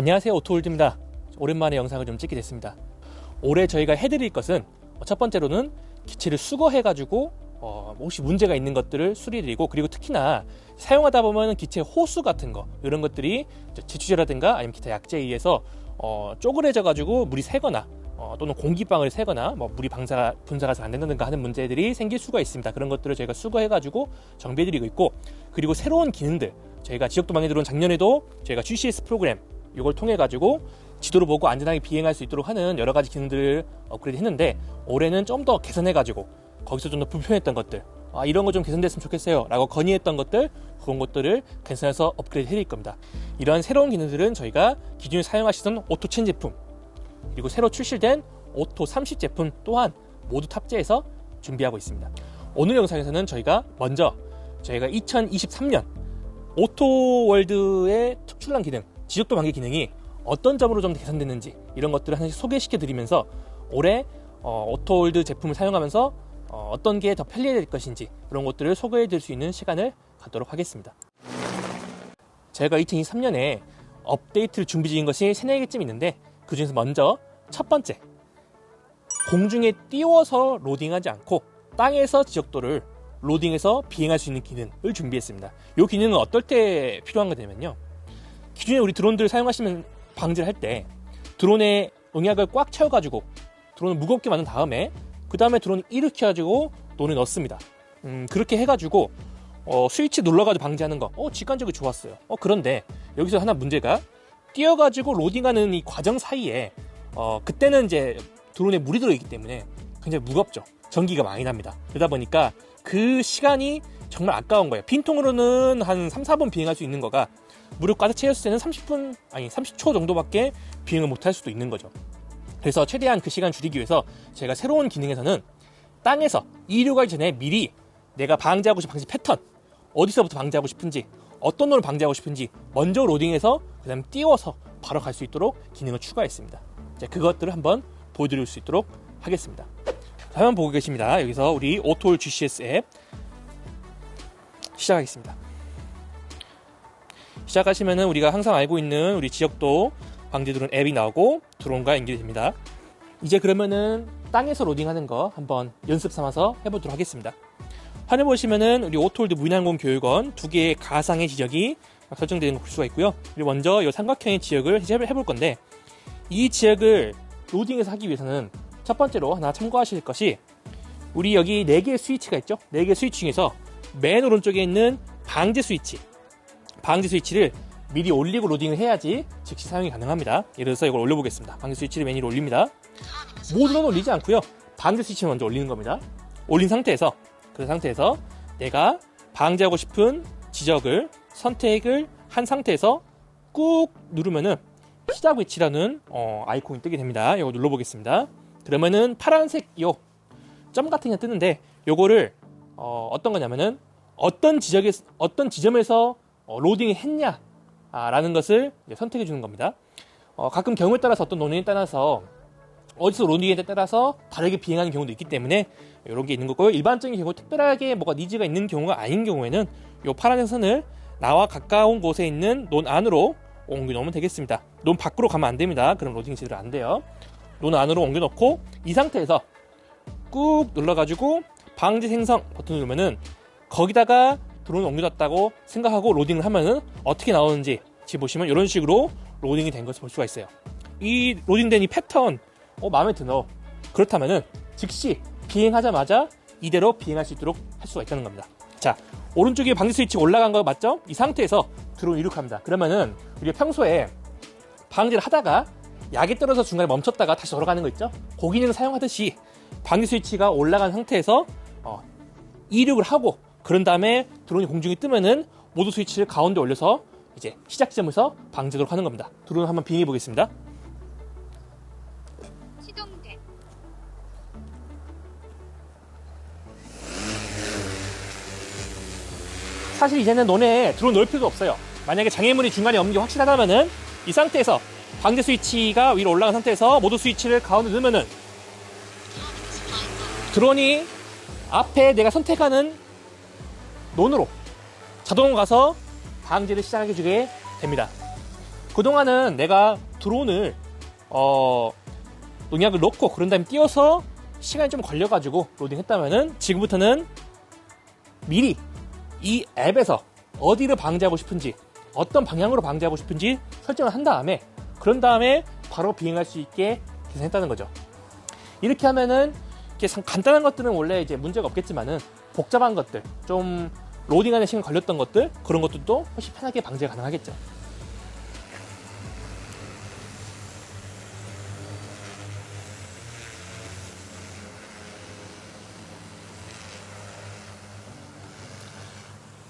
안녕하세요, 오토홀드입니다. 오랜만에 영상을 좀 찍게 됐습니다. 올해 저희가 해드릴 것은 첫 번째로는 기체를 수거해가지고 혹시 문제가 있는 것들을 수리드리고, 그리고 특히나 사용하다 보면 기체 호수 같은 거, 이런 것들이 제추제라든가 아니면 기타 약재에 의해서 쪼그레져가지고 물이 새거나 또는 공기방울이 새거나 물이 분사가 잘 안 된다든가 하는 문제들이 생길 수가 있습니다. 그런 것들을 저희가 수거해가지고 정비해드리고 있고, 그리고 새로운 기능들, 저희가 지역도망에 들어온 작년에도 저희가 GCS 프로그램 이걸 통해 가지고 지도를 보고 안전하게 비행할 수 있도록 하는 여러 가지 기능들을 업그레이드 했는데, 올해는 좀 더 개선해 가지고 거기서 좀 더 불편했던 것들, 이런 거 좀 개선됐으면 좋겠어요 라고 건의했던 것들, 그런 것들을 개선해서 업그레이드 해드릴 겁니다. 이러한 새로운 기능들은 저희가 기존에 사용하시던 오토10 제품, 그리고 새로 출시된 오토30 제품 또한 모두 탑재해서 준비하고 있습니다. 오늘 영상에서는 저희가 먼저 2023년 오토월드의 특출난 기능, 지적도 관계 기능이 어떤 점으로 좀 개선됐는지 이런 것들을 하나씩 소개시켜 드리면서 올해 오토월드 제품을 사용하면서 어떤 게 더 편리해질 것인지 그런 것들을 소개해 드릴 수 있는 시간을 갖도록 하겠습니다. 제가 2023년에 업데이트를 준비 중인 것이 3-4개쯤 있는데, 그 중에서 먼저 첫 번째, 공중에 띄워서 로딩하지 않고 땅에서 지적도를 로딩해서 비행할 수 있는 기능을 준비했습니다. 이 기능은 어떨 때 필요한 거냐면요, 기존에 우리 드론들 사용하시면 방지를 할 때 드론에 응약을 꽉 채워가지고 드론을 무겁게 만든 다음에 그 다음에 드론을 일으켜가지고 논에 넣습니다. 그렇게 해가지고 스위치 눌러가지고 방지하는 거 직관적으로 좋았어요. 그런데 여기서 하나 문제가, 띄어가지고 로딩하는 이 과정 사이에 그때는 이제 드론에 물이 들어있기 때문에 굉장히 무겁죠. 전기가 많이 납니다. 그러다 보니까 그 시간이 정말 아까운 거예요. 빈통으로는 한 3-4번 비행할 수 있는 거가 무릎 가득 채웠을 때는 30초 정도밖에 비행을 못할 수도 있는 거죠. 그래서 최대한 그 시간 줄이기 위해서 제가 새로운 기능에서는 땅에서 이륙하기 전에 미리 내가 방지하고 싶은 방지 패턴, 어디서부터 방지하고 싶은지, 어떤 논을 방지하고 싶은지 먼저 로딩해서 그 다음에 띄워서 바로 갈 수 있도록 기능을 추가했습니다. 그것들을 한번 보여드릴 수 있도록 하겠습니다. 화면 보고 계십니다. 여기서 우리 오토홀 GCS 앱 시작하겠습니다. 시작하시면은 우리가 항상 알고 있는 우리 지역도 방지 드론 앱이 나오고 드론과 연결이 됩니다. 이제 그러면은 땅에서 로딩하는 거 한번 연습 삼아서 해보도록 하겠습니다. 화면 보시면은 우리 오토홀드 무인항공 교육원 2개의 가상의 지역이 설정되는 거 볼 수가 있고요. 그리고 먼저 이 삼각형의 지역을 해볼 건데, 이 지역을 로딩해서 하기 위해서는 첫 번째로 하나 참고하실 것이, 우리 여기 4개의 스위치가 있죠. 4개의 스위치 중에서 맨 오른쪽에 있는 방지 스위치를 미리 올리고 로딩을 해야지 즉시 사용이 가능합니다. 예를 들어서 이걸 올려보겠습니다. 방지 스위치를 맨 위로 올립니다. 모두는 올리지 않고요, 방지 스위치를 먼저 올리는 겁니다. 올린 상태에서, 그 상태에서 내가 방지하고 싶은 지적을 선택을 한 상태에서 꾹 누르면은 시작 위치라는 아이콘이 뜨게 됩니다. 이거 눌러보겠습니다. 그러면은 파란색 요 점 같은 게 뜨는데, 요거를 어떤 거냐면은 어떤 지점에서 로딩을 했냐 라는 것을 선택해 주는 겁니다. 가끔 경우에 따라서, 어떤 논에 따라서 어디서 로딩에 따라서 다르게 비행하는 경우도 있기 때문에 이런 게 있는 거고요. 일반적인 경우 특별하게 뭐가 니즈가 있는 경우가 아닌 경우에는 이 파란색 선을 나와 가까운 곳에 있는 논 안으로 옮겨 놓으면 되겠습니다. 논 밖으로 가면 안 됩니다. 그럼 로딩이 제대로 안 돼요. 논 안으로 옮겨 놓고 이 상태에서 꾹 눌러가지고 방지 생성 버튼 누르면은 거기다가 드론을 옮겨놨다고 생각하고 로딩을 하면은 어떻게 나오는지 지금 보시면 이런 식으로 로딩이 된 것을 볼 수가 있어요. 이 로딩된 이 패턴 마음에 드너, 그렇다면은 즉시 비행하자마자 이대로 비행할 수 있도록 할 수가 있다는 겁니다. 자, 오른쪽에 방지 스위치 올라간 거 맞죠? 이 상태에서 드론 이륙합니다. 그러면은 우리가 평소에 방지를 하다가 약에 떨어져 중간에 멈췄다가 다시 돌아가는 거 있죠? 그 기능을 사용하듯이 방지 스위치가 올라간 상태에서 이륙을 하고, 그런 다음에 드론이 공중에 뜨면은 모두 스위치를 가운데 올려서 이제 시작 지점에서 방지하도록 하는 겁니다. 드론 한번 비행해 보겠습니다. 시동돼. 사실 이제는 논에 드론 넣을 필요도 없어요. 만약에 장애물이 중간에 없는 게 확실하다면은 이 상태에서 방지 스위치가 위로 올라간 상태에서 모두 스위치를 가운데 넣으면은 드론이 앞에 내가 선택하는 논으로 자동으로 가서 방지를 시작해주게 됩니다. 그동안은 내가 드론을 농약을 넣고 그런 다음에 띄워서 시간이 좀 걸려가지고 로딩했다면은 지금부터는 미리 이 앱에서 어디를 방지하고 싶은지 어떤 방향으로 방지하고 싶은지 설정을 한 다음에 그런 다음에 바로 비행할 수 있게 계산했다는 거죠. 이렇게 하면은 이렇게 간단한 것들은 원래 이제 문제가 없겠지만은 복잡한 것들, 좀 로딩하는 시간 걸렸던 것들, 그런 것들도 훨씬 편하게 방지가 가능하겠죠.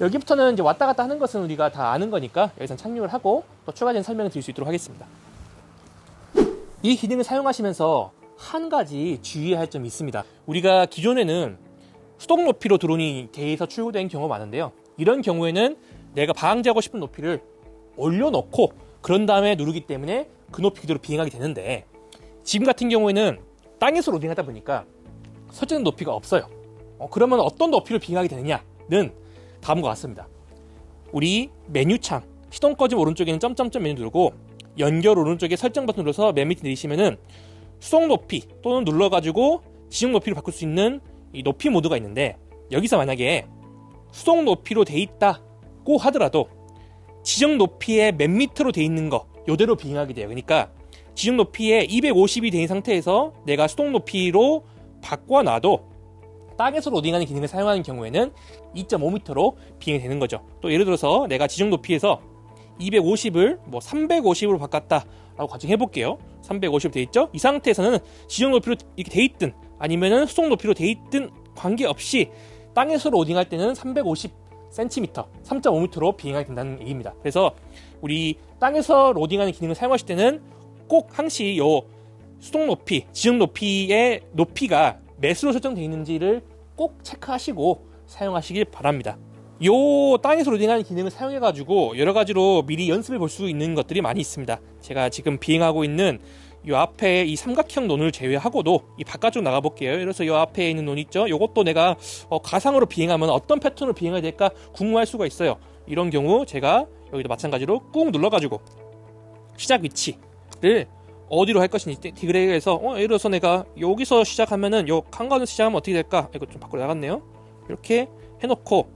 여기부터는 이제 왔다 갔다 하는 것은 우리가 다 아는 거니까 여기서 착륙을 하고 또 추가적인 설명을 드릴 수 있도록 하겠습니다. 이 기능을 사용하시면서 한 가지 주의해야 할 점이 있습니다. 우리가 기존에는 수동 높이로 드론이 대에서 출고된 경우가 많은데요. 이런 경우에는 내가 방지하고 싶은 높이를 올려놓고 그런 다음에 누르기 때문에 그 높이 그대로 비행하게 되는데, 지금 같은 경우에는 땅에서 로딩하다 보니까 설정된 높이가 없어요. 그러면 어떤 높이로 비행하게 되느냐는 다음과 같습니다. 우리 메뉴창 시동 꺼짐 오른쪽에는 점점점 메뉴 누르고 연결 오른쪽에 설정 버튼 눌러서 맨 밑에 내리시면은 수동 높이 또는 눌러가지고 지정 높이를 바꿀 수 있는 이 높이 모드가 있는데, 여기서 만약에 수동 높이로 돼 있다고 하더라도 지정 높이의 맨 밑으로 돼 있는 거 이대로 비행하게 돼요. 그러니까 지정 높이에 250이 된 상태에서 내가 수동 높이로 바꿔놔도 땅에서 로딩하는 기능을 사용하는 경우에는 2.5m로 비행이 되는 거죠. 또 예를 들어서 내가 지정 높이에서 250을 350으로 바꿨다라고 가정해 볼게요. 350 돼 있죠? 이 상태에서는 지정 높이로 이렇게 돼 있든 아니면은 수동 높이로 돼 있든 관계없이 땅에서 로딩할 때는 350cm, 3.5m로 비행하게 된다는 얘기입니다. 그래서 우리 땅에서 로딩하는 기능을 사용하실 때는 꼭 항시 요 수동 높이, 지정 높이의 높이가 몇으로 설정되어 있는지를 꼭 체크하시고 사용하시길 바랍니다. 요 땅에서 로딩하는 기능을 사용해가지고 여러가지로 미리 연습해 볼 수 있는 것들이 많이 있습니다. 제가 지금 비행하고 있는 요 앞에 이 삼각형 논을 제외하고도 이 바깥쪽 나가볼게요. 그래서 요 앞에 있는 논 있죠? 요것도 내가 가상으로 비행하면 어떤 패턴으로 비행해야 될까 궁금할 수가 있어요. 이런 경우 제가 여기도 마찬가지로 꾹 눌러가지고 시작 위치를 어디로 할 것인지 디그레이에서 예를 들어서 내가 여기서 시작하면은 요 한가운데 시작하면 어떻게 될까? 이거 좀 밖으로 나갔네요. 이렇게 해놓고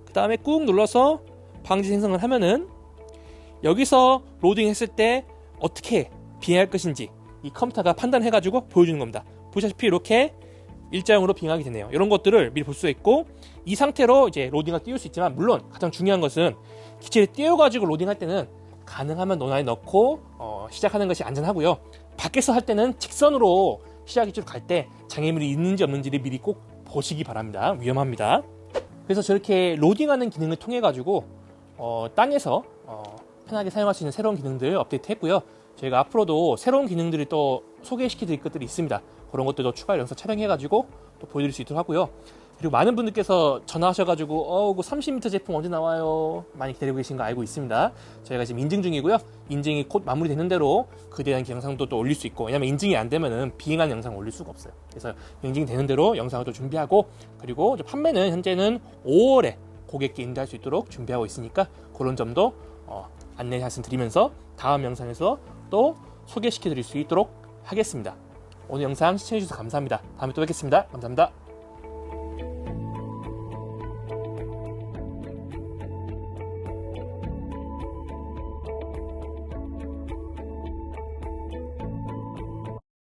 그 다음에 꾹 눌러서 방지 생성을 하면은 여기서 로딩 했을 때 어떻게 비행할 것인지 이 컴퓨터가 판단해가지고 보여주는 겁니다. 보시다시피 이렇게 일자형으로 비행하게 되네요. 이런 것들을 미리 볼 수가 있고, 이 상태로 이제 로딩을 띄울 수 있지만 물론 가장 중요한 것은 기체를 띄워가지고 로딩할 때는 가능하면 논 안에 넣고 시작하는 것이 안전하고요. 밖에서 할 때는 직선으로 시작 위치로 갈 때 장애물이 있는지 없는지를 미리 꼭 보시기 바랍니다. 위험합니다. 그래서 저렇게 로딩하는 기능을 통해 가지고 땅에서 편하게 사용할 수 있는 새로운 기능들 업데이트 했고요. 저희가 앞으로도 새로운 기능들을 또 소개시켜 드릴 것들이 있습니다. 그런 것들도 추가 영상 촬영해 가지고 또 보여드릴 수 있도록 하고요. 그리고 많은 분들께서 전화하셔가지고 그 30m 제품 언제 나와요? 많이 기다리고 계신 거 알고 있습니다. 저희가 지금 인증 중이고요. 인증이 곧 마무리되는 대로 그에 대한 영상도 또 올릴 수 있고, 왜냐면 인증이 안 되면은 비행한 영상 올릴 수가 없어요. 그래서 인증이 되는 대로 영상을 또 준비하고, 그리고 판매는 현재는 5월에 고객께 인도할 수 있도록 준비하고 있으니까 그런 점도 안내 말씀드리면서 다음 영상에서 또 소개시켜 드릴 수 있도록 하겠습니다. 오늘 영상 시청해주셔서 감사합니다. 다음에 또 뵙겠습니다. 감사합니다.